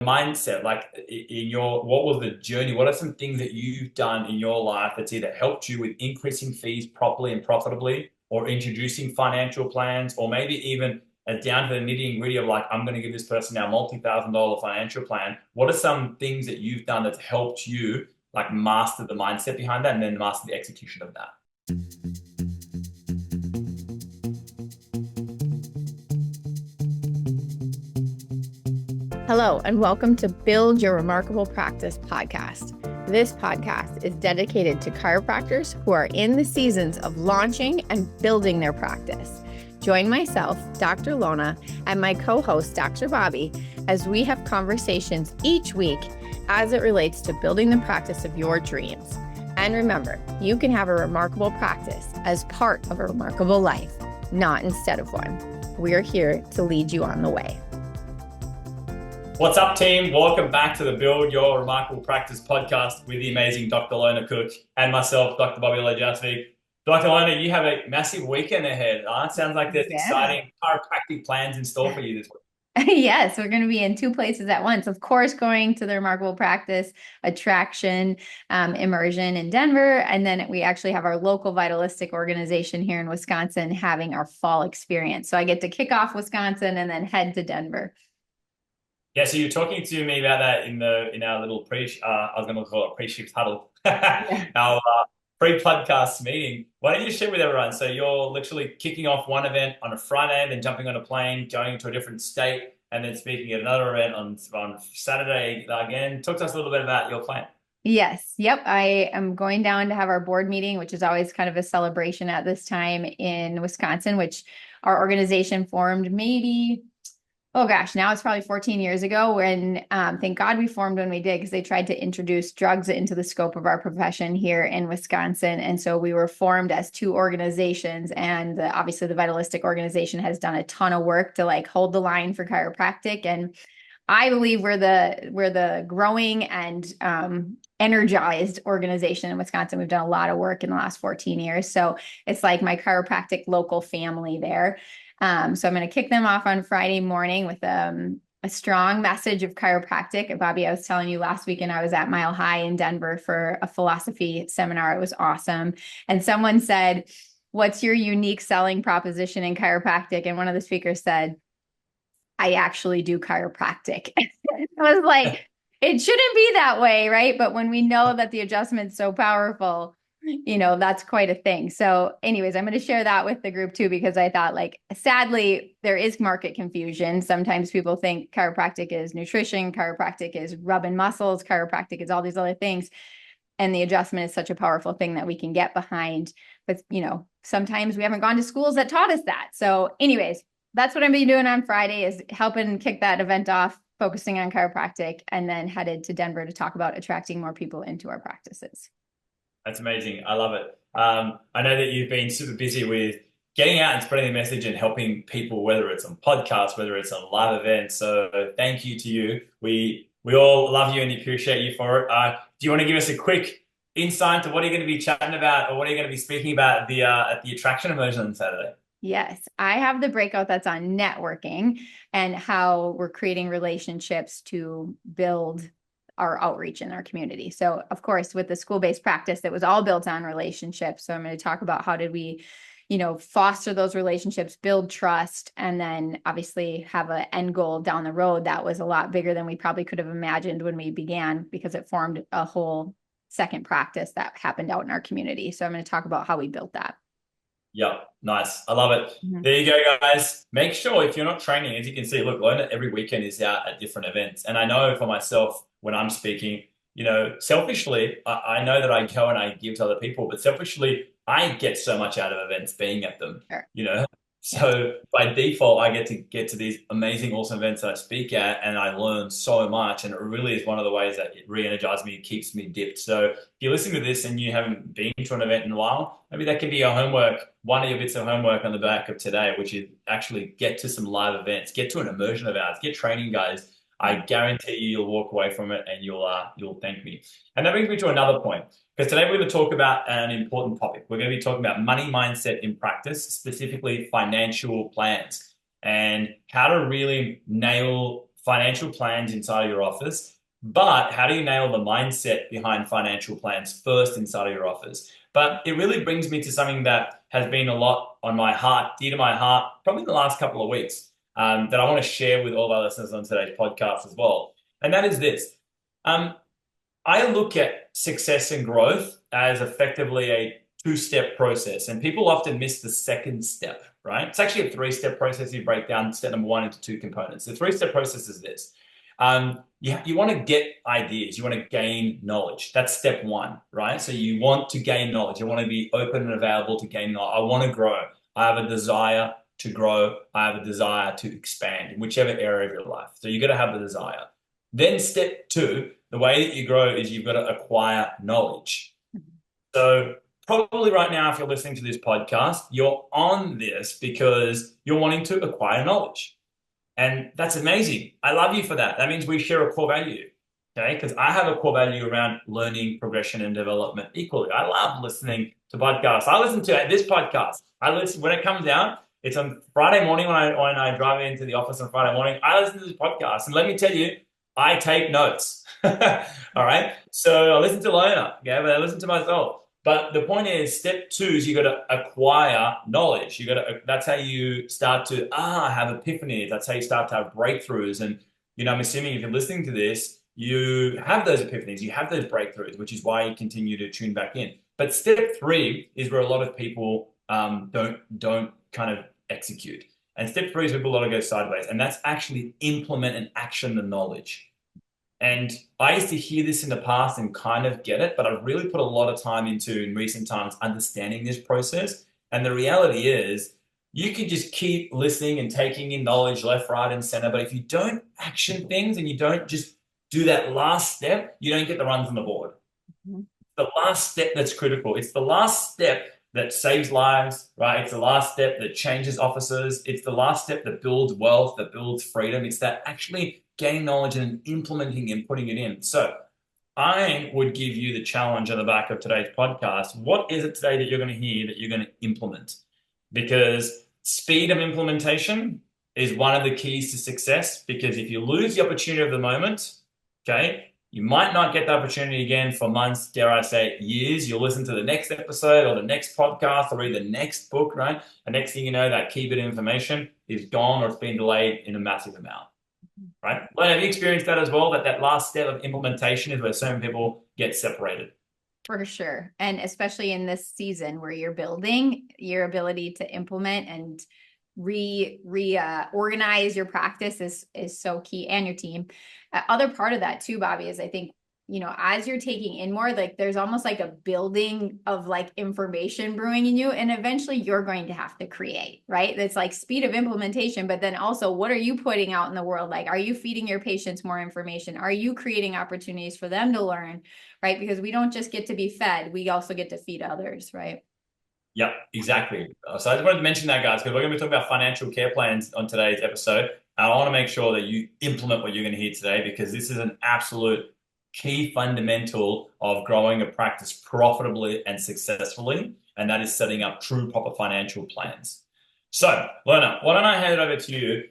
mindset, like in your, what was the journey? What are some things that you've done in your life that's either helped you with increasing fees properly and profitably, or introducing financial plans, or maybe even down to the nitty and gritty of like, I'm going to give this person now multi-thousand-dollar financial plan. What are some things that you've done that's helped you like master the mindset behind that and then master the execution of that? Hello, and welcome to Build Your Remarkable Practice podcast. This podcast is dedicated to chiropractors who are in the seasons of launching and building their practice. Join myself, Dr. Lona, and my co-host, Dr. Bobby, as we have conversations each week as it relates to building the practice of your dreams. And remember, you can have a remarkable practice as part of a remarkable life, not instead of one. We're here to lead you on the way. What's up, team? Welcome back to the Build Your Remarkable Practice podcast with the amazing Dr. Lona Cook and myself, Dr. Bobby Lajasvik. Dr. Lona, you have a massive weekend ahead. It sounds like there's exciting chiropractic plans in store for you this week. Yes, we're going to be in two places at once. Of course, going to the Remarkable Practice Attraction Immersion in Denver. And then we actually have our local vitalistic organization here in Wisconsin having our fall experience. So I get to kick off Wisconsin and then head to Denver. Yeah, so you're talking to me about that in our little I was going to call it pre-shift huddle, our pre-podcast meeting. Why don't you share with everyone? So you're literally kicking off one event on a Friday, then jumping on a plane, going to a different state, and then speaking at another event on Saturday again. Talk to us a little bit about your plan. Yes. Yep. I am going down to have our board meeting, which is always kind of a celebration at this time in Wisconsin, which our organization formed maybe, oh gosh, now it's probably 14 years ago when, thank God we formed when we did, because they tried to introduce drugs into the scope of our profession here in Wisconsin. And so we were formed as two organizations, and obviously the Vitalistic organization has done a ton of work to like hold the line for chiropractic. And I believe we're the growing and energized organization in Wisconsin. We've done a lot of work in the last 14 years. So it's like my chiropractic local family there. So I'm going to kick them off on Friday morning with a strong message of chiropractic. Bobby, I was telling you last weekend, I was at Mile High in Denver for a philosophy seminar. It was awesome. And someone said, "What's your unique selling proposition in chiropractic?" And one of the speakers said, "I actually do chiropractic." I was like, it shouldn't be that way, right? But when we know that the adjustment's so powerful, that's quite a thing. So anyways, I'm going to share that with the group too, because I thought, like, sadly, there is market confusion. Sometimes people think chiropractic is nutrition, chiropractic is rubbing muscles, chiropractic is all these other things. And the adjustment is such a powerful thing that we can get behind. But, sometimes we haven't gone to schools that taught us that. So anyways, that's what I'm going to be doing on Friday, is helping kick that event off, focusing on chiropractic, and then headed to Denver to talk about attracting more people into our practices. That's amazing. I love it. I know that you've been super busy with getting out and spreading the message and helping people, whether it's on podcasts, whether it's on live events. So thank you to you. We all love you and appreciate you for it. Do you want to give us a quick insight to what are you going to be chatting about, or what are you going to be speaking about at the attraction immersion on Saturday? Yes, I have the breakout that's on networking and how we're creating relationships to build our outreach in our community. So of course, with the school-based practice, it was all built on relationships. So I'm going to talk about how did we, foster those relationships, build trust, and then obviously have an end goal down the road that was a lot bigger than we probably could have imagined when we began, because it formed a whole second practice that happened out in our community. So I'm going to talk about how we built that. Yep, nice. I love it. Mm-hmm. There you go, guys. Make sure if you're not training, as you can see, look, Lona every weekend is out at different events. And I know for myself, when I'm speaking, selfishly, I know that I go and I give to other people, but selfishly, I get so much out of events being at them, Sure. So by default, I get to these amazing, awesome events that I speak at, and I learn so much. And it really is one of the ways that it re-energizes me, it keeps me dipped. So if you're listening to this and you haven't been to an event in a while, maybe that could be your homework, one of your bits of homework on the back of today, which is actually get to some live events, get to an immersion of ours, get training, guys. I guarantee you'll walk away from it and you'll thank me. And that brings me to another point, because today we're going to talk about an important topic. We're going to be talking about money mindset in practice, specifically financial plans, and how to really nail financial plans inside of your office, but how do you nail the mindset behind financial plans first inside of your office? But it really brings me to something that has been a lot on my heart, dear to my heart, probably the last couple of weeks, that I want to share with all our listeners on today's podcast as well. And that is this. Um, I look at success and growth as effectively a two-step process, and people often miss the second step, right? It's actually a three-step process. You break down step number one into two components. The three-step process is this. You want to get ideas. You want to gain knowledge. That's step one, right? So you want to gain knowledge. You want to be open and available to gain knowledge. I want to grow. I have a desire to grow. I have a desire to expand in whichever area of your life. So you got to have the desire. Then step two, the way that you grow is you've got to acquire knowledge. So probably right now, if you're listening to this podcast, you're on this because you're wanting to acquire knowledge. And that's amazing. I love you for that. That means we share a core value. Okay. Because I have a core value around learning, progression, and development equally. I love listening to podcasts. I listen to this podcast. I listen when it comes out. It's on Friday morning when I drive into the office on Friday morning. I listen to this podcast. And let me tell you, I take notes. All right. So I listen to Lona, okay, but I listen to myself. But the point is, step two is you got to acquire knowledge. That's how you start to have epiphanies. That's how you start to have breakthroughs. And I'm assuming if you're listening to this, you have those epiphanies, you have those breakthroughs, which is why you continue to tune back in. But step three is where a lot of people don't kind of execute. And step three is where a lot of go sideways. And that's actually implement and action the knowledge. And I used to hear this in the past and kind of get it, but I've really put a lot of time into in recent times understanding this process. And the reality is, you can just keep listening and taking in knowledge left, right, and center. But if you don't action things and you don't just do that last step, you don't get the runs on the board. Mm-hmm. The last step that's critical. It's the last step that saves lives, right? It's the last step that changes offices. It's the last step that builds wealth, that builds freedom. It's that actually gaining knowledge and implementing and putting it in. So I would give you the challenge on the back of today's podcast. What is it today that you're going to hear that you're going to implement? Because speed of implementation is one of the keys to success. Because if you lose the opportunity of the moment, okay, you might not get the opportunity again for months, dare I say, years. You'll listen to the next episode or the next podcast or read the next book, right? And next thing you know, that key bit of information is gone or it's been delayed in a massive amount. Right? Well, have you experienced that as well? That last step of implementation is where so many people get separated. For sure. And especially in this season where you're building, your ability to implement and organize your practice is so key, and your team. Other part of that too, Bobby, is I think, as you're taking in more, like there's almost like a building of like information brewing in you, and eventually you're going to have to create, right? It's like speed of implementation, but then also what are you putting out in the world? Like, are you feeding your patients more information? Are you creating opportunities for them to learn, right? Because we don't just get to be fed, we also get to feed others, right? Yep, exactly. So I just wanted to mention that, guys, because we're going to be talking about financial care plans on today's episode. And I want to make sure that you implement what you're going to hear today, because this is an absolute key fundamental of growing a practice profitably and successfully, and that is setting up true proper financial plans. So, Lona, why don't I hand it over to you?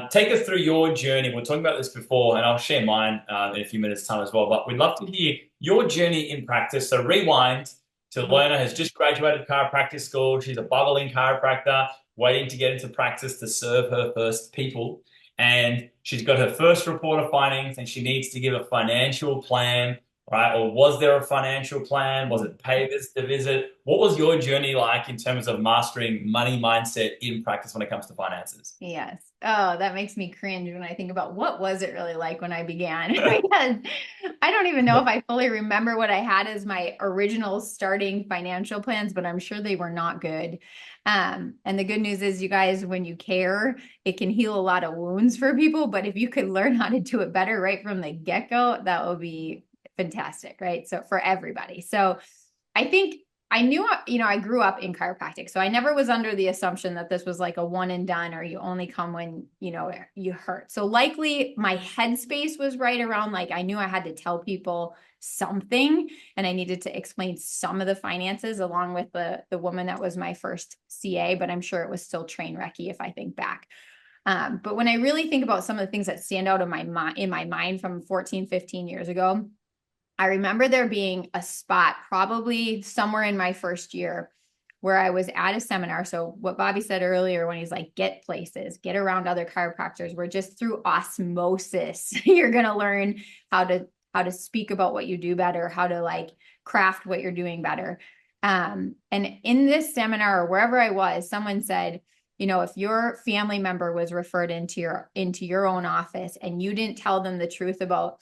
Take us through your journey. We are talking about this before, and I'll share mine in a few minutes' time as well. But we'd love to hear your journey in practice. So rewind to Lona has just graduated chiropractic school. She's a bubbling chiropractor, waiting to get into practice to serve her first people. And she's got her first report of findings, and she needs to give a financial plan, right? Or was there a financial plan? Was it pay the visit? What was your journey like in terms of mastering money mindset in practice when it comes to finances? Yes. Oh, that makes me cringe when I think about what was it really like when I began, because I don't even know if I fully remember what I had as my original starting financial plans, but I'm sure they were not good. And the good news is, you guys, when you care, it can heal a lot of wounds for people. But if you could learn how to do it better right from the get-go, that would be fantastic, right? So for everybody. So I think I knew, I grew up in chiropractic, so I never was under the assumption that this was like a one and done, or you only come when, you hurt. So likely my headspace was right around, like, I knew I had to tell people something, and I needed to explain some of the finances along with the woman that was my first CA, but I'm sure it was still train wrecky if I think back. But when I really think about some of the things that stand out in my mind from 14, 15 years ago, I remember there being a spot probably somewhere in my first year where I was at a seminar. So what Bobby said earlier, when he's like, get places, get around other chiropractors, where just through osmosis, you're going to learn how to speak about what you do better, how to like craft what you're doing better. And in this seminar or wherever I was, someone said, if your family member was referred into your own office and you didn't tell them the truth about,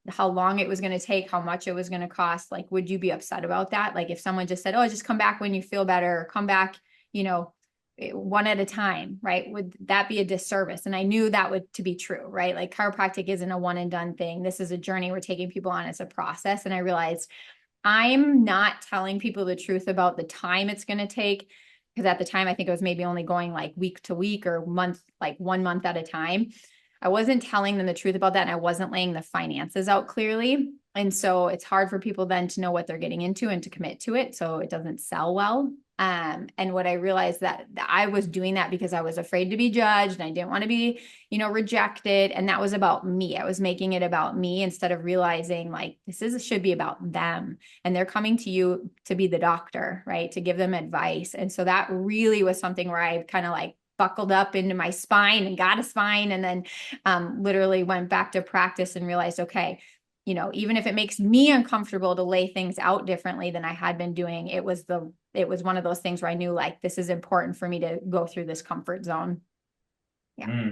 how long it was going to take, how much it was going to cost, like, would you be upset about that? Like if someone just said, oh, just come back when you feel better, or come back, one at a time, right? Would that be a disservice? And I knew that would to be true, right? Like chiropractic isn't a one and done thing. This is a journey we're taking people on. It's a process. And I realized I'm not telling people the truth about the time it's going to take. Because at the time, I think it was maybe only going like week to week or month, like 1 month at a time. I wasn't telling them the truth about that. And I wasn't laying the finances out clearly. And so it's hard for people then to know what they're getting into and to commit to it. So it doesn't sell well. And what I realized that I was doing that because I was afraid to be judged and I didn't want to be, rejected. And that was about me. I was making it about me instead of realizing like, should be about them. And they're coming to you to be the doctor, right? To give them advice. And so that really was something where I kind of like buckled up into my spine and got a spine, and then literally went back to practice and realized, okay, even if it makes me uncomfortable to lay things out differently than I had been doing, it was one of those things where I knew like, this is important for me to go through this comfort zone. Yeah.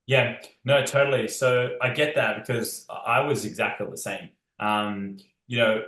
Yeah, no, totally. So I get that because I was exactly the same. Um, you know,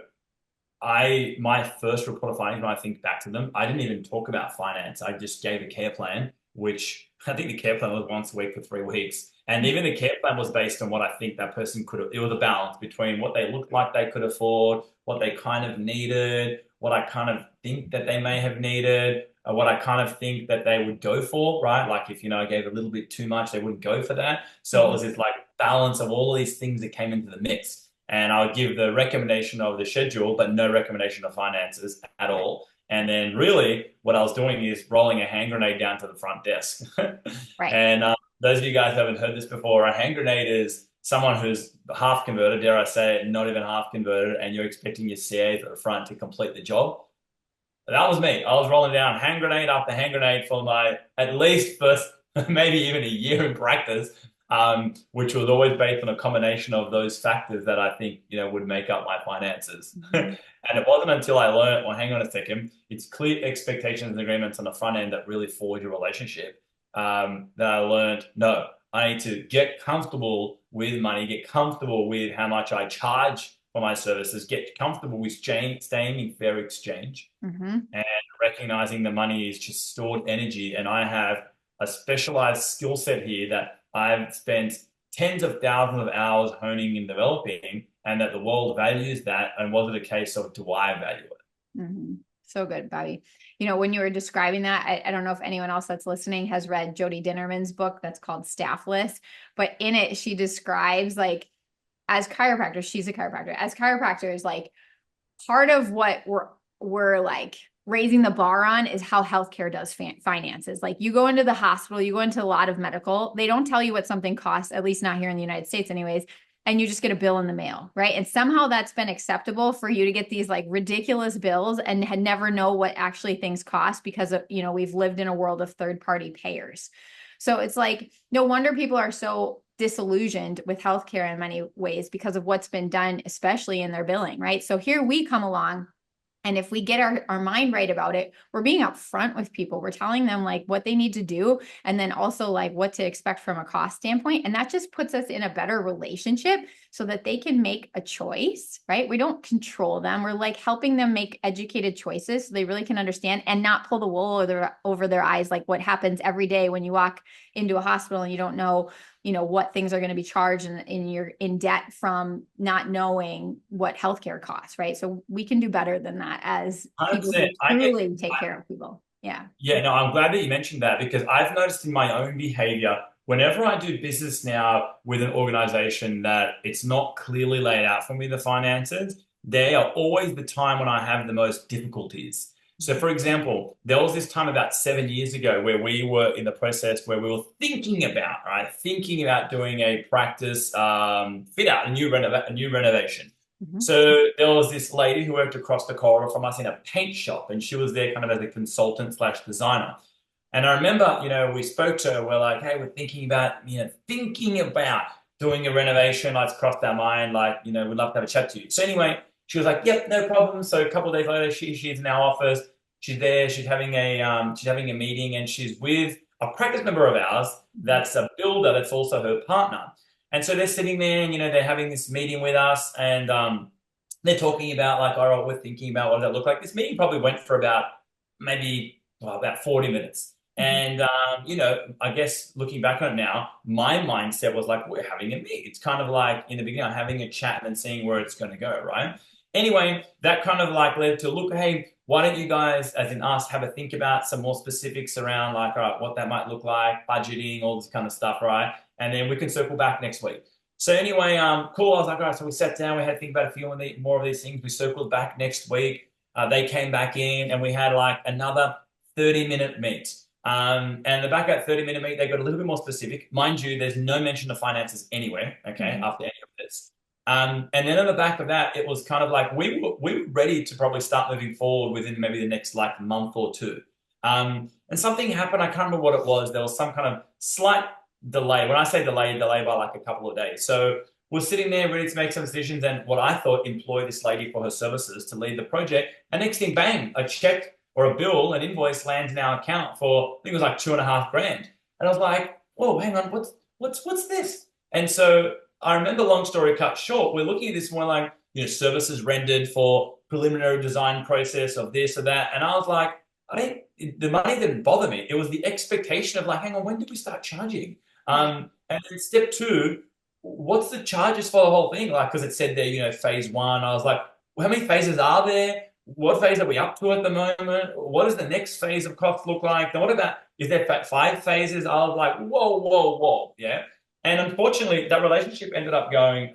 my first report of findings, when I think back to them, I didn't even talk about finance. I just gave a care plan, which I think the care plan was once a week for 3 weeks. And even the care plan was based on what I think that person could have, it was a balance between what they looked like they could afford, what they kind of needed, what I kind of think that they may have needed, what I kind of think that they would go for, right? Like if, I gave a little bit too much, they wouldn't go for that. So it was this like balance of all of these things that came into the mix. And I would give the recommendation of the schedule, but no recommendation of finances at all. And then really what I was doing is rolling a hand grenade down to the front desk. Right. And those of you guys who haven't heard this before, a hand grenade is someone who's half converted, dare I say it, not even half converted, and you're expecting your CAs at the front to complete the job. That was me. I was rolling down hand grenade after hand grenade for my at least first, maybe even a year in practice, which was always based on a combination of those factors that I think, would make up my finances. And it wasn't until I learned, well, hang on a second, it's clear expectations and agreements on the front end that really forge a relationship. That I learned, no, I need to get comfortable with money, get comfortable with how much I charge for my services, get comfortable with staying in fair exchange, and recognizing the money is just stored energy. And I have a specialized skill set here that I've spent tens of thousands of hours honing and developing, and that the world values that. And was it a case of, do I value it? So good, Bobby. When you were describing that, I don't know if anyone else that's listening has read Jody Dinnerman's book that's called Staffless, but in it, she describes like, as chiropractors, she's a chiropractor. As chiropractors, like part of what we're like raising the bar on is how healthcare does finances. Like you go into the hospital, you go into a lot of medical, they don't tell you what something costs, at least not here in the United States anyways, and you just get a bill in the mail, right? And somehow that's been acceptable for you to get these like ridiculous bills and had never know what actually things cost because of, we've lived in a world of third-party payers. So it's like, no wonder people are so disillusioned with healthcare in many ways because of what's been done, especially in their billing, right? So here we come along, and if we get our mind right about it, we're being upfront with people. We're telling them like what they need to do, and then also like what to expect from a cost standpoint. And that just puts us in a better relationship so that they can make a choice, right? We don't control them. We're like helping them make educated choices so they really can understand and not pull the wool over their eyes, like what happens every day when you walk into a hospital and you don't know what things are going to be charged, and you're in debt from not knowing what healthcare costs, right? So we can do better than that as people who 100%. truly take care of people. Yeah. Yeah, no, I'm glad that you mentioned that because I've noticed in my own behavior, whenever I do business now with an organization that it's not clearly laid out for me, the finances, they are always the time when I have the most difficulties. So, for example, there was this time about 7 years ago where we were in the process where we were thinking about, right, thinking about doing a practice fit out, a new renovation. Mhm. So there was this lady who worked across the corridor from us in a paint shop, and she was there kind of as a consultant slash designer. And I remember, we spoke to her. We're like, hey, we're thinking about doing a renovation. Like, it's crossed our mind. Like, we'd love to have a chat to you. So anyway, she was like, yep, no problem. So a couple of days later, she's in our office. She's there. She's having a meeting, and she's with a practice member of ours that's a builder that's also her partner. And so they're sitting there, and they're having this meeting with us, and they're talking about like, all right, we're thinking about what does that look like. This meeting probably went for about maybe about 40 minutes. Mhm. And I guess looking back on it now, my mindset was like, we're having a meet. It's kind of like in the beginning, having a chat and then seeing where it's going to go, right? Anyway, that kind of like led to look, hey, why don't you guys, as in us, have a think about some more specifics around like, all right, what that might look like, budgeting, all this kind of stuff, right? And then we can circle back next week. So anyway, cool. I was like, all right, so we sat down, we had to think about a few more of these things. We circled back next week. They came back in and we had like another 30-minute meet. And the back of that 30-minute meet, they got a little bit more specific. Mind you, there's no mention of finances anywhere, okay, Mhm. after any of this. And then on the back of that, it was kind of like we were ready to probably start moving forward within maybe the next like month or two. And something happened. I can't remember what it was. There was some kind of slight delay. When I say delay by like a couple of days. So we're sitting there ready to make some decisions, and what I thought employ this lady for her services to lead the project. And next thing, bang, a check or a bill, an invoice lands in our account for I think it was like 2.5 grand. And I was like, whoa, hang on, what's this? And so I remember, long story cut short, we're looking at this more like, services rendered for preliminary design process of this or that. And I was like, the money didn't bother me. It was the expectation of like, hang on, when did we start charging? Right. And then step two, what's the charges for the whole thing? Like, because it said there, phase one. I was like, well, how many phases are there? What phase are we up to at the moment? What does the next phase of cost look like? Then what about, is there 5 phases? I was like, whoa, whoa, whoa. Yeah. And unfortunately, that relationship ended up going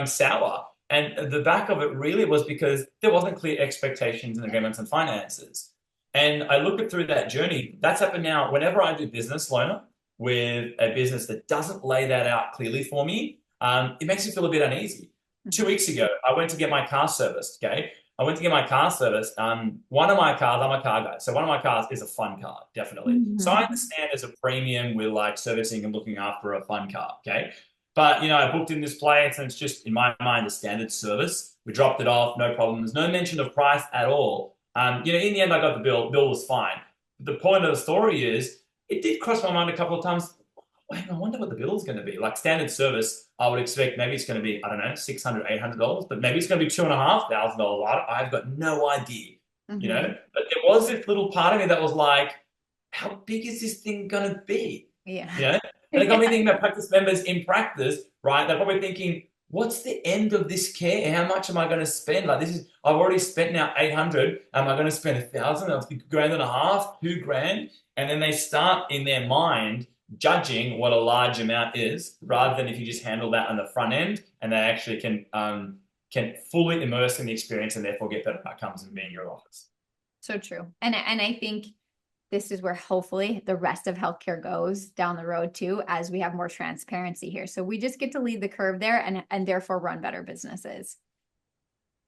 sour. And the back of it really was because there wasn't clear expectations and agreements and finances. And I look at through that journey, that's happened now. Whenever I do business, Lona, with a business that doesn't lay that out clearly for me, it makes me feel a bit uneasy. 2 weeks ago, I went to get my car serviced. Okay. I went to get my car serviced. One of my cars, I'm a car guy. So one of my cars is a fun car, definitely. So I Mhm. understand there's a premium with like servicing and looking after a fun car. Okay. But I booked in this place and it's just in my mind a standard service. We dropped it off, no problem. There's no mention of price at all. In the end, I got the bill. Bill was fine. The point of the story is it did cross my mind a couple of times. Wait, I wonder what the bill is going to be. Like standard service, I would expect maybe it's going to be, I don't know, $600, $800, but maybe it's going to be $2,500. I've got no idea, Mhm. But there was this little part of me that was like, how big is this thing going to be? Yeah. You know? And it got me thinking about practice members in practice, right? They're probably thinking, what's the end of this care? How much am I going to spend? Like I've already spent now 800. Am I going to spend 1,000? A grand and a half, 2 grand? And then they start in their mind judging what a large amount is, rather than if you just handle that on the front end, and they actually can fully immerse in the experience and therefore get better outcomes in being your office. So true. And I think this is where hopefully the rest of healthcare goes down the road too, as we have more transparency here. So we just get to lead the curve there and therefore run better businesses.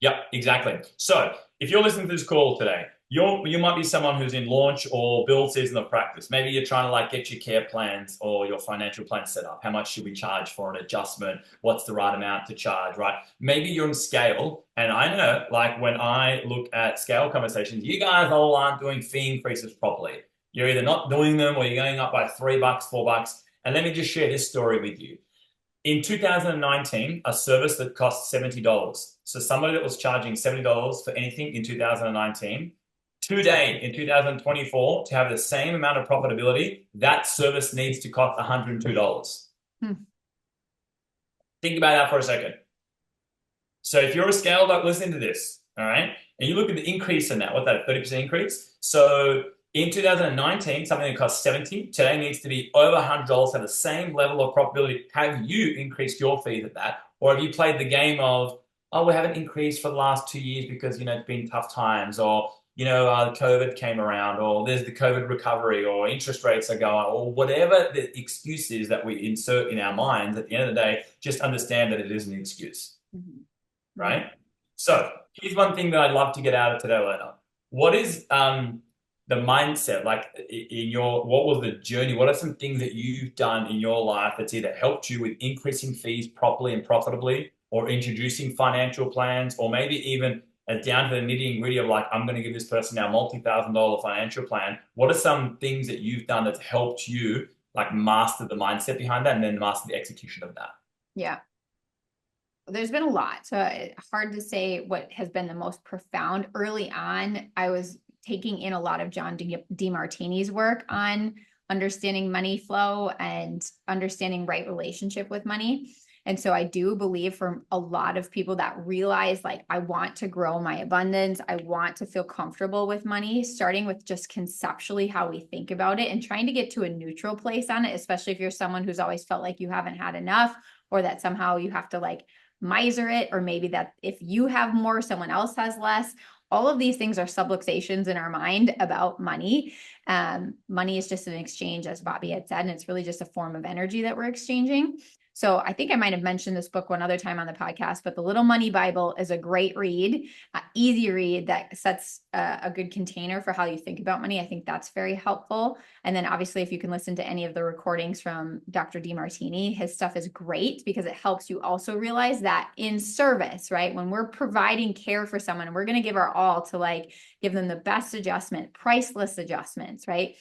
Yep, exactly. So if you're listening to this call today, you might be someone who's in launch or build season of practice. Maybe you're trying to like get your care plans or your financial plan set up. How much should we charge for an adjustment? What's the right amount to charge, right? Maybe you're in scale. And I know like when I look at scale conversations, you guys all aren't doing fee increases properly. You're either not doing them or you're going up by $3, $4. And let me just share this story with you. In 2019, a service that cost $70. So somebody that was charging $70 for anything in 2019, today in 2024, to have the same amount of profitability, that service needs to cost $102. Hmm. Think about that for a second. So if you're a scaled up listening to this, all right, and you look at the increase in that, what that 30% increase. So in 2019, something that cost 70 today needs to be over $100 to have the same level of profitability. Have you increased your fees at that? Or have you played the game of, oh, we haven't increased for the last 2 years because, it's been tough times, or COVID came around, or there's the COVID recovery, or interest rates are going, or whatever the excuse is that we insert in our minds, at the end of the day, just understand that it is an excuse, Mhm. Right. right? So here's one thing that I'd love to get out of today, Lena. What is the mindset like in what was the journey? What are some things that you've done in your life that's either helped you with increasing fees properly and profitably, or introducing financial plans, or maybe even down to the nitty and gritty of like, I'm going to give this person now multi-thousand-dollar financial plan. What are some things that you've done that's helped you like master the mindset behind that and then master the execution of that? Yeah. There's been a lot. So hard to say what has been the most profound. Early on, I was taking in a lot of John DeMartini's work on understanding money flow and understanding right relationship with money. And so I do believe for a lot of people that realize like, I want to grow my abundance. I want to feel comfortable with money, starting with just conceptually how we think about it and trying to get to a neutral place on it, especially if you're someone who's always felt like you haven't had enough, or that somehow you have to like miser it, or maybe that if you have more, someone else has less. All of these things are subluxations in our mind about money. Money is just an exchange, as Bobby had said, and it's really just a form of energy that we're exchanging. So I think I might have mentioned this book one other time on the podcast, but The Little Money Bible is a great read, easy read that sets a good container for how you think about money. I think that's very helpful. And then obviously, if you can listen to any of the recordings from Dr. DeMartini, his stuff is great because it helps you also realize that in service, right? When we're providing care for someone, we're going to give our all to like give them the best adjustment, priceless adjustments, right?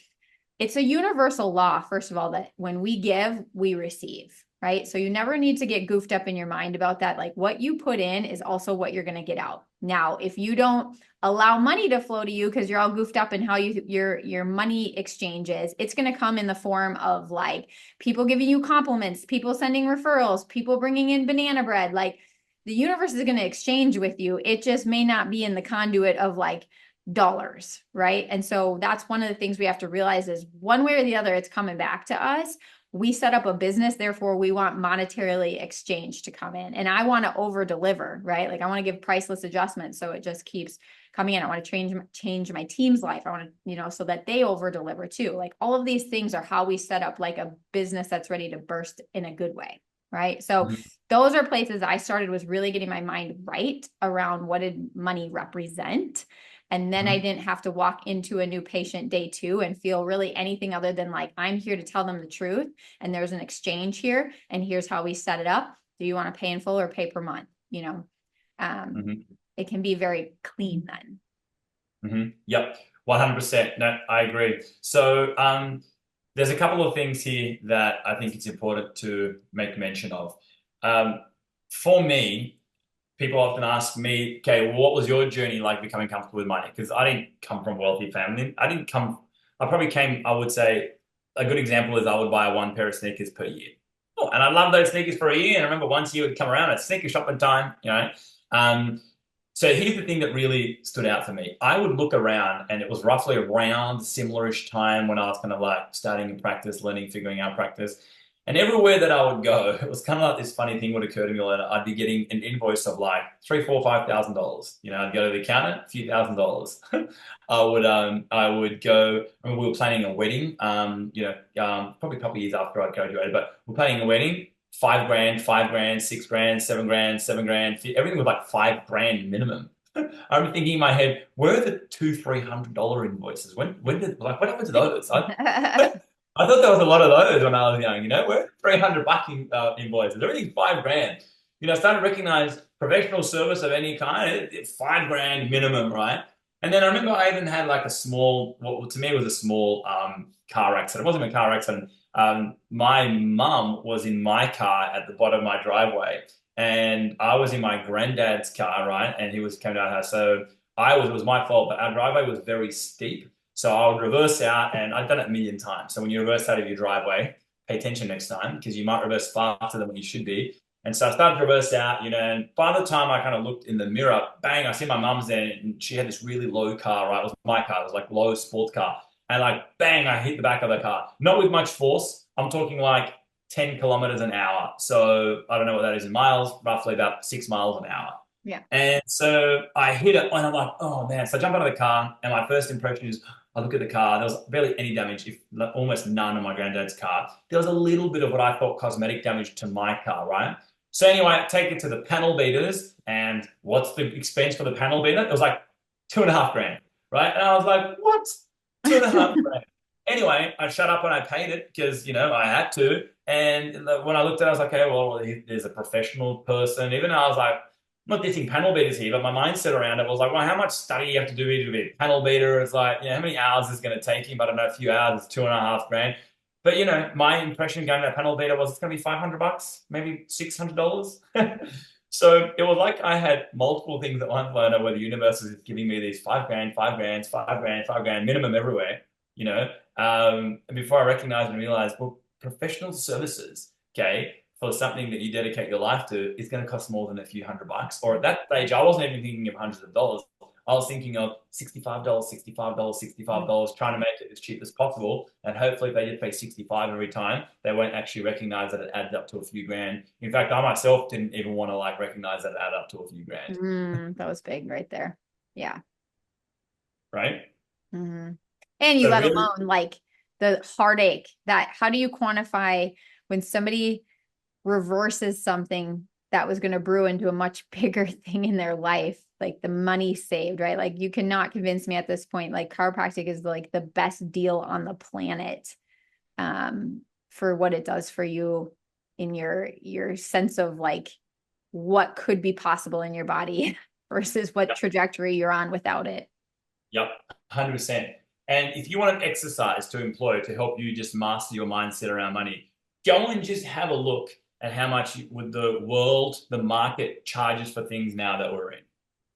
It's a universal law, first of all, that when we give, we receive, right? So you never need to get goofed up in your mind about that. Like what you put in is also what you're going to get out. Now, if you don't allow money to flow to you because you're all goofed up in how your money exchanges, it's going to come in the form of like people giving you compliments, people sending referrals, people bringing in banana bread. Like the universe is going to exchange with you. It just may not be in the conduit of like dollars, right? And so that's one of the things we have to realize is one way or the other, it's coming back to us. We set up a business, therefore we want monetarily exchange to come in. And I want to over deliver, right? Like I want to give priceless adjustments. So it just keeps coming in. I want to change my team's life. I want to, so that they over deliver too. Like all of these things are how we set up like a business that's ready to burst in a good way. Right. So those are places I started was really getting my mind right around what did money represent. And then I didn't have to walk into a new patient day 2 and feel really anything other than like, I'm here to tell them the truth. And there's an exchange here. And here's how we set it up. Do you want to pay in full or pay per month? It can be very clean then. Yep. 100%. No, I agree. So there's a couple of things here that I think it's important to make mention of. For me, people often ask me, okay, well, what was your journey like becoming comfortable with money? Because I didn't come from a wealthy family. I probably came, I would say, a good example is I would buy one pair of sneakers per year. Oh, and I loved those sneakers for a year. And I remember once a year would come around, it's sneaker shopping time. So here's the thing that really stood out for me. I would look around and it was roughly around similar-ish time when I was kind of like starting in practice, learning, figuring out practice. And everywhere that I would go, it was kind of like this funny thing would occur to me later. I'd be getting an invoice of like $3, $4, $5,000. I'd go to the accountant, a few $1,000s. I would go. I mean, we were planning a wedding. Probably a couple of years after I graduated, but we're planning a wedding. $5 grand, $5 grand, $6 grand, $7 grand, $7 grand. Everything was like $5 grand minimum. I'm thinking in my head, where are the $200, $300 invoices? When what happened to those? I thought there was a lot of those when I was young. Where 300 bucks invoices. Everything's $5 grand. I started to recognize professional service of any kind. It's $5 grand minimum, right? And then I remember I even had like a small, what to me was a small car accident. It wasn't a car accident. My mum was in my car at the bottom of my driveway, and I was in my granddad's car, right? And he was coming down her. So it was my fault, but our driveway was very steep. So I would reverse out, and I've done it a million times. So when you reverse out of your driveway, pay attention next time because you might reverse faster than what you should be. And so I started to reverse out, and by the time I kind of looked in the mirror, bang, I see my mum's there, and she had this really low car, right? It was my car. It was like low sports car. And like, bang, I hit the back of the car. Not with much force. I'm talking like 10 kilometers an hour. So I don't know what that is in miles, roughly about 6 miles an hour. Yeah. And so I hit it and I'm like, oh man. So I jump out of the car and my first impression is I look at the car. There was barely any damage, if almost none on my granddad's car. There was a little bit of what I thought cosmetic damage to my car, right? So anyway, I take it to the panel beaters, and what's the expense for the panel beater? It was like 2.5 grand, right? And I was like, what? 2.5 grand. Anyway, I shut up when I paid it because, I had to. And when I looked at it, I was like, okay, well, there's a professional person. Even though I was like, I'm not dissing panel beaters here, but my mindset around it was like, well, how much study you have to do to be a panel beater? It's like, how many hours is it going to take you? But I don't know, a few hours, it's 2.5 grand. But my impression going to a panel beater was it's going to be $500, maybe $600. So it was like I had multiple things at once. I don't know where the universe is giving me these 5 grand, 5 grand, 5 grand, 5 grand minimum everywhere, and before I recognized and realized, well, professional services, okay, for something that you dedicate your life to is going to cost more than a few $100. Or at that stage, I wasn't even thinking of hundreds of dollars. I was thinking of $65, $65, $65, trying to make it as cheap as possible. And hopefully, if they just pay 65 every time, they won't actually recognize that it adds up to a few grand. In fact, I myself didn't even want to recognize that it added up to a few grand. That was big right there. Yeah. Right. And you So let really, alone like the heartache that how do you quantify when somebody reverses something that was going to brew into a much bigger thing in their life, like the money saved, right? Like you cannot convince me at this point, like chiropractic is like the best deal on the planet for what it does for you in your sense of like what could be possible in your body versus what yep, trajectory you're on without it. yep, 100%. And if you want an exercise to employ to help you just master your mindset around money, go and just have a look at how much would the world, the market charges for things now that we're in.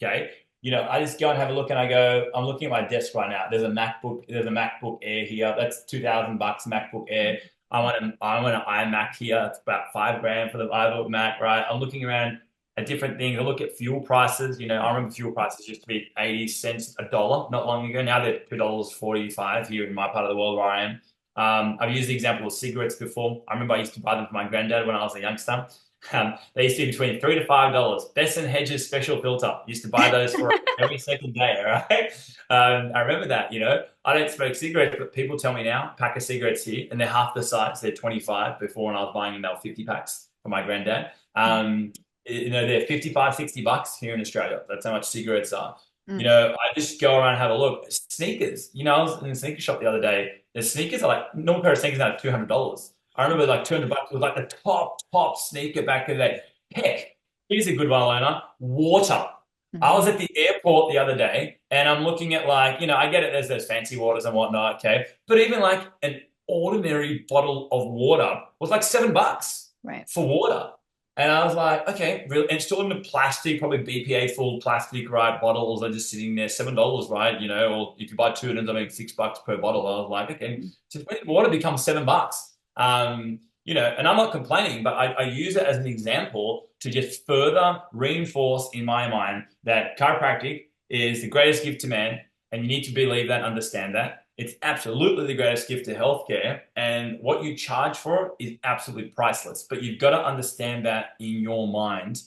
Okay. I just go and have a look and I go, I'm looking at my desk right now. There's a MacBook Air here. That's $2,000 MacBook Air. I want an iMac here. It's about 5 grand for the iBook Mac, right? I'm looking around at different things. I look at fuel prices. I remember fuel prices used to be 80 cents a dollar not long ago. Now they're $2.45 here in my part of the world where I am. I've used the example of cigarettes before. I remember I used to buy them for my granddad when I was a youngster. They used to be between $3 to $5. Best and Hedges special filter. Used to buy those for every second day. Right? I remember that. I don't smoke cigarettes, but people tell me now, pack of cigarettes here, and they're half the size. They're 25. Before when I was buying them, they were 50 packs for my granddad. They're 55, $60 here in Australia. That's how much cigarettes are. I just go around and have a look. Sneakers. I was in a sneaker shop the other day. The sneakers are like, normal pair of sneakers now $200. I remember like $200 was like the top sneaker back in the day. Heck, here's a good one, Lona. Water. I was at the airport the other day and I'm looking at I get it, there's those fancy waters and whatnot, okay? But even like an ordinary bottle of water was like $7 Right. for water. And I was like, okay, really, and still in the plastic, probably BPA full plastic, right? Bottles are just sitting there, $7, right? Or if you buy two, it ends up being $6 per bottle. I was like, okay, so when water becomes $7. And I'm not complaining, but I use it as an example to just further reinforce in my mind that chiropractic is the greatest gift to man, and you need to believe that, understand that. It's absolutely the greatest gift to healthcare, and what you charge for it is absolutely priceless. But you've got to understand that in your mind,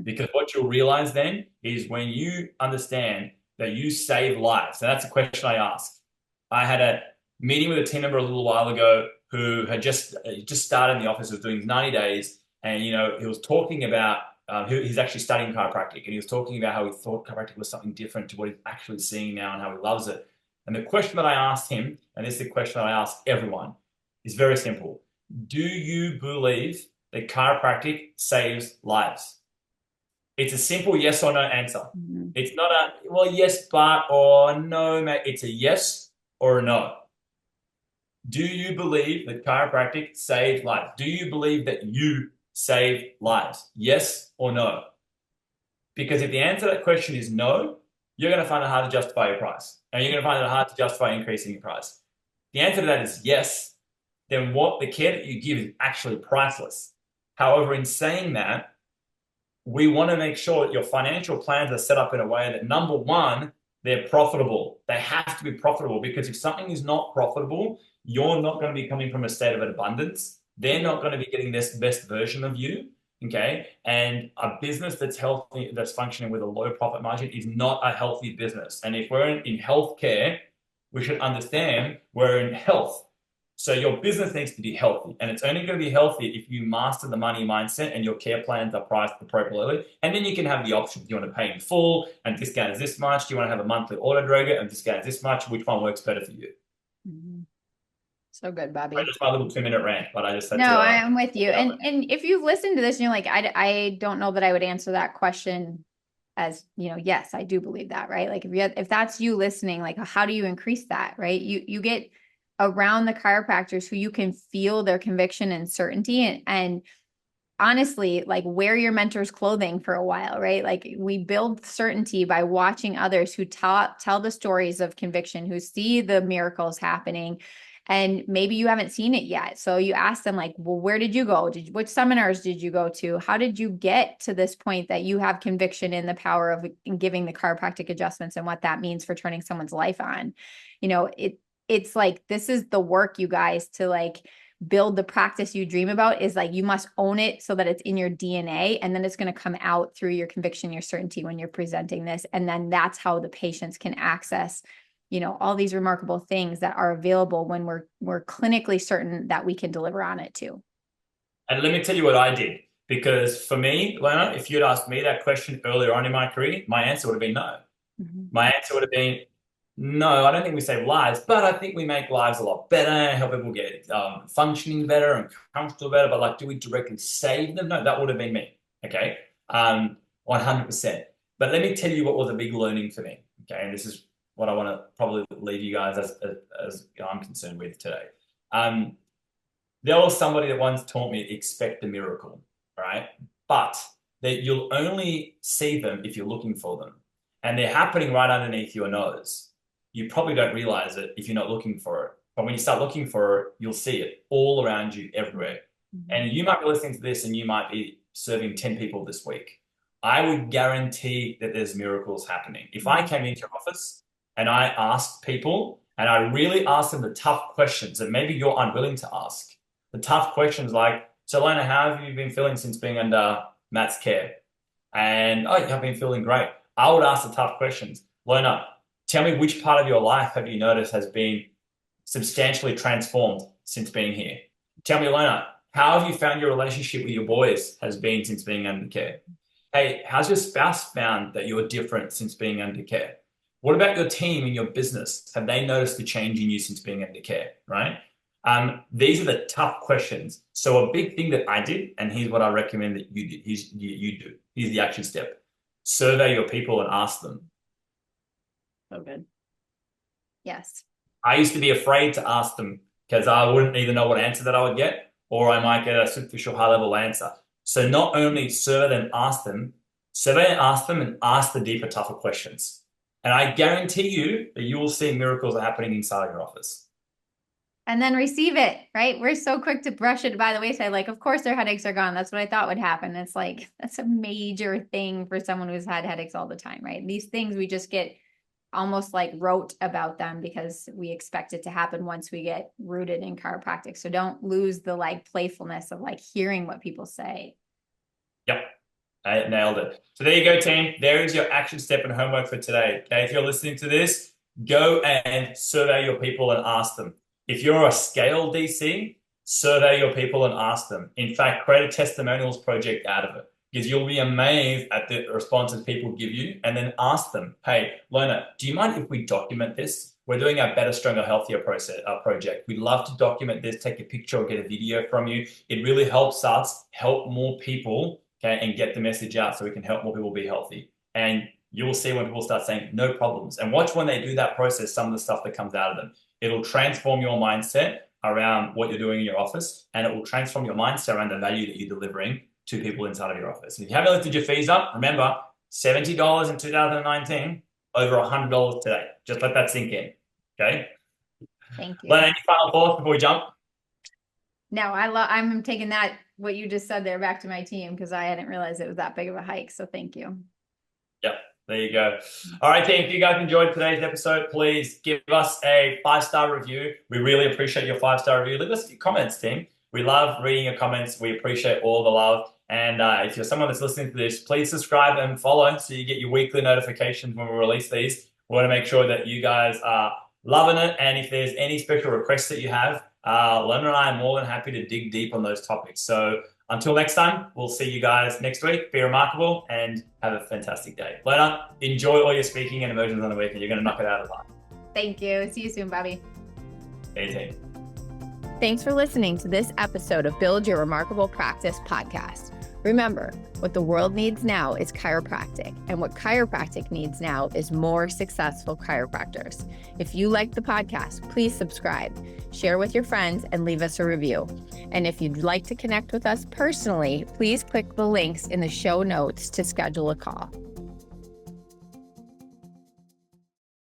because what you'll realize then is when you understand that you save lives. And that's a question I ask. I had a meeting with a team member a little while ago who had just started in the office, was doing 90 days, and he was talking about he's actually studying chiropractic, and he was talking about how he thought chiropractic was something different to what he's actually seeing now and how he loves it. And the question that I asked him, and this is the question I ask everyone, is very simple. Do you believe that chiropractic saves lives? It's a simple yes or no answer. It's not a, well, yes, but, or no, mate. It's a yes or a no. Do you believe that chiropractic saves lives? Do you believe that you save lives? Yes or no? Because if the answer to that question is no, you're going to find it hard to justify your price. And you're going to find it hard to justify increasing your price. The answer to that is yes, then what the care that you give is actually priceless. However, in saying that, we want to make sure that your financial plans are set up in a way that, number one, they're profitable. They have to be profitable, because if something is not profitable, you're not going to be coming from a state of abundance. They're not going to be getting this best version of you. Okay. And a business that's healthy, that's functioning with a low profit margin is not a healthy business. And if we're in healthcare, we should understand we're in health. So your business needs to be healthy, and it's only going to be healthy if you master the money mindset and your care plans are priced appropriately. And then you can have the option. Do you want to pay in full and discount is this much? Do you want to have a monthly auto droger and discount is this much? Which one works better for you? Mm-hmm. So good, I Bobby. just my little 2 minute rant, but I just had No, to I'm with you. get out And if you've listened to this and you're like, I don't know that I would answer that question as, yes, I do believe that, right? Like if that's you listening, like how do you increase that, right? You get around the chiropractors who you can feel their conviction and certainty and honestly, like wear your mentor's clothing for a while, right? Like we build certainty by watching others who tell the stories of conviction, who see the miracles happening. And maybe you haven't seen it yet. So you ask them like, well, where did you go? Which seminars did you go to? How did you get to this point that you have conviction in the power of giving the chiropractic adjustments and what that means for turning someone's life on? It's like, this is the work, you guys, to like build the practice you dream about. Is like, you must own it so that it's in your DNA, and then it's going to come out through your conviction, your certainty when you're presenting this. And then that's how the patients can access, all these remarkable things that are available when we're clinically certain that we can deliver on it too. and let me tell you what I did. Because for me, Lona, if you'd asked me that question earlier on in my career, my answer would have been no. Mm-hmm. My answer would have been no, I don't think we save lives, but I think we make lives a lot better, help people get functioning better and comfortable better. But like, do we directly save them? No, that would have been me. Okay. 100%. But let me tell you what was a big learning for me. Okay. And this is what I want to probably leave you guys as I'm concerned with today. Um, there was somebody that once taught me expect a miracle, right? But that you'll only see them if you're looking for them. And they're happening right underneath your nose. You probably don't realize it if you're not looking for it. But when you start looking for it, you'll see it all around you, everywhere. Mm-hmm. And you might be listening to this and you might be serving 10 people this week. I would guarantee that there's miracles happening. If I came into your office and I asked people and I really asked them the tough questions that maybe you're unwilling to ask, the tough questions like, so Lona, how have you been feeling since being under Matt's care? And, oh, I've been feeling great. I would ask the tough questions. Lona, tell me which part of your life have you noticed has been substantially transformed since being here? Tell me, Lona, how have you found your relationship with your boys has been since being under care? Hey, how's your spouse found that you're different since being under care? What about your team and your business? Have they noticed the change in you since being under care, right? These are the tough questions. So a big thing that I did, and here's what I recommend that you do. Here's the action step. Survey your people and ask them. So good. Yes. I used to be afraid to ask them because I wouldn't either know what answer that I would get, or I might get a superficial high level answer. So not only survey them, survey and ask them and ask the deeper, tougher questions. And I guarantee you that you will see miracles are happening inside of your office. And then receive it, right? We're so quick to brush it by the wayside. Like, of course their headaches are gone. That's what I thought would happen. It's like, that's a major thing for someone who's had headaches all the time, right? These things we just get almost like rote about them because we expect it to happen once we get rooted in chiropractic. So don't lose the like playfulness of like hearing what people say. Yep. I nailed it. So there you go, team. There is your action step and homework for today. Okay. If you're listening to this, go and survey your people and ask them. If you're a scale DC, survey your people and ask them. In fact, create a testimonials project out of it because you'll be amazed at the responses people give you and then ask them, hey, Lona, do you mind if we document this? We're doing our Better, Stronger, Healthier project. We'd love to document this, take a picture or get a video from you. It really helps us help more people, okay, and get the message out so we can help more people be healthy. And you will see when people start saying no problems. And watch when they do that process, some of the stuff that comes out of them. It'll transform your mindset around what you're doing in your office, and it will transform your mindset around the value that you're delivering to people inside of your office. And if you haven't lifted your fees up, remember, $70 in 2019, over $100 today. Just let that sink in, okay? Thank you. Len, any final thoughts before we jump? No, I'm taking that, what you just said there, back to my team because I hadn't realized it was that big of a hike. So thank you. Yep. There you go. All right, team, if you guys enjoyed today's episode, please give us a 5-star review. We really appreciate your 5-star review. Leave us your comments, team. We love reading your comments. We appreciate all the love. And if you're someone that's listening to this, please subscribe and follow so you get your weekly notifications when we release these. We want to make sure that you guys are loving it. And if there's any special requests that you have, Lona and I are more than happy to dig deep on those topics. So until next time, we'll see you guys next week. Be remarkable and have a fantastic day. Lona, enjoy all your speaking and immersions on the weekend. You're going to knock it out of the park. Thank you. See you soon, Bobby. See you soon. Thanks for listening to this episode of Build Your Remarkable Practice podcast. Remember, what the world needs now is chiropractic, and what chiropractic needs now is more successful chiropractors. If you like the podcast, please subscribe, share with your friends, and leave us a review. And if you'd like to connect with us personally, please click the links in the show notes to schedule a call.